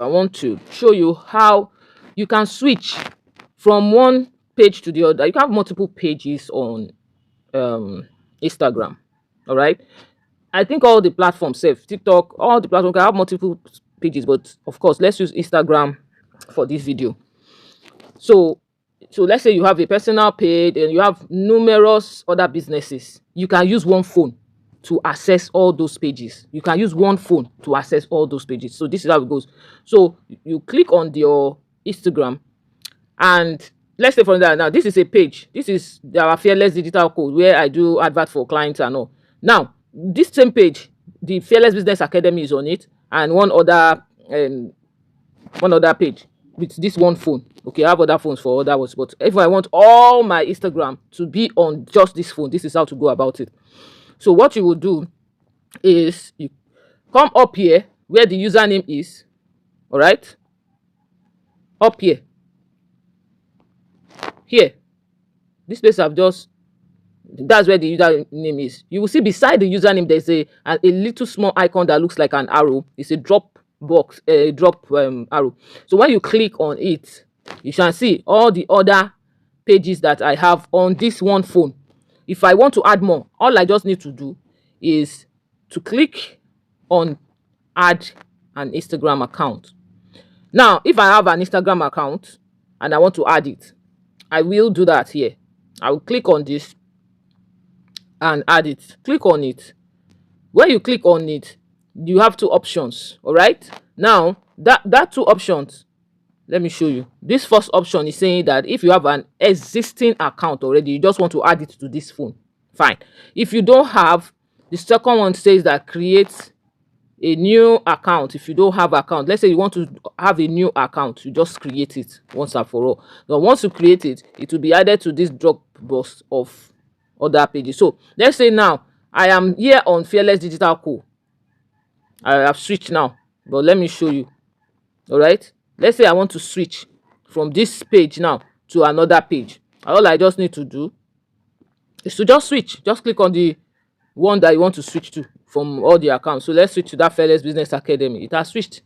I want to show you how you can switch from one page to the other. You can have multiple pages on um Instagram. All right. I think all the platforms, safe TikTok, all the platforms can have multiple pages, but of course, let's use Instagram for this video. So, let's say you have a personal page and you have numerous other businesses. You can use one phone to access all those pages. You can use one phone to access all those pages. So this is how it goes. So you click on your Instagram, and let's say for that now this is a page. This is our Fearless Digital Code where I do advert for clients and all. Now this same page, the Fearless Business Academy is on it, and um one other page with this one phone. Okay, I have other phones for other ones, but if I want all my Instagram to be on just this phone, this is how to go about it. So what you will do is you come up here where the username is. All right, up here, this place I've just, that's where the username is. You will see beside the username there's a little small icon that looks like an arrow. It's a drop box, a drop arrow. So when you click on it, you shall see all the other pages that I have on this one phone. If I want to add more, all I just need to do is to click on add an Instagram account. Now if I have an Instagram account and I want to add it, I will do that here. I will click on this and add it. Click on it. When you click on it, you have two options. All right, now that two options, let me show you. This first option is saying that if you have an existing account already, you just want to add it to this phone, fine. If you don't have, the second one says that create a new account. If you don't have account, let's say you want to have a new account, you just create it once and for all. Now once you create it, it will be added to this Dropbox of other pages. So let's say now I am here on Fearless Digital Co. I have switched now, but let me show you. All right, let's say I want to switch from this page now to another page. All I just need to do is to just switch. Just click on the one that you want to switch to from all the accounts. So let's switch to that Fearless Business Academy. It has switched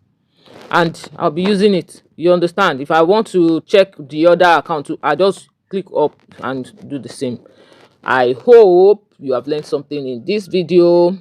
and I'll be using it. You understand? If I want to check the other account too, I just click up and do the same. I hope you have learned something in this video.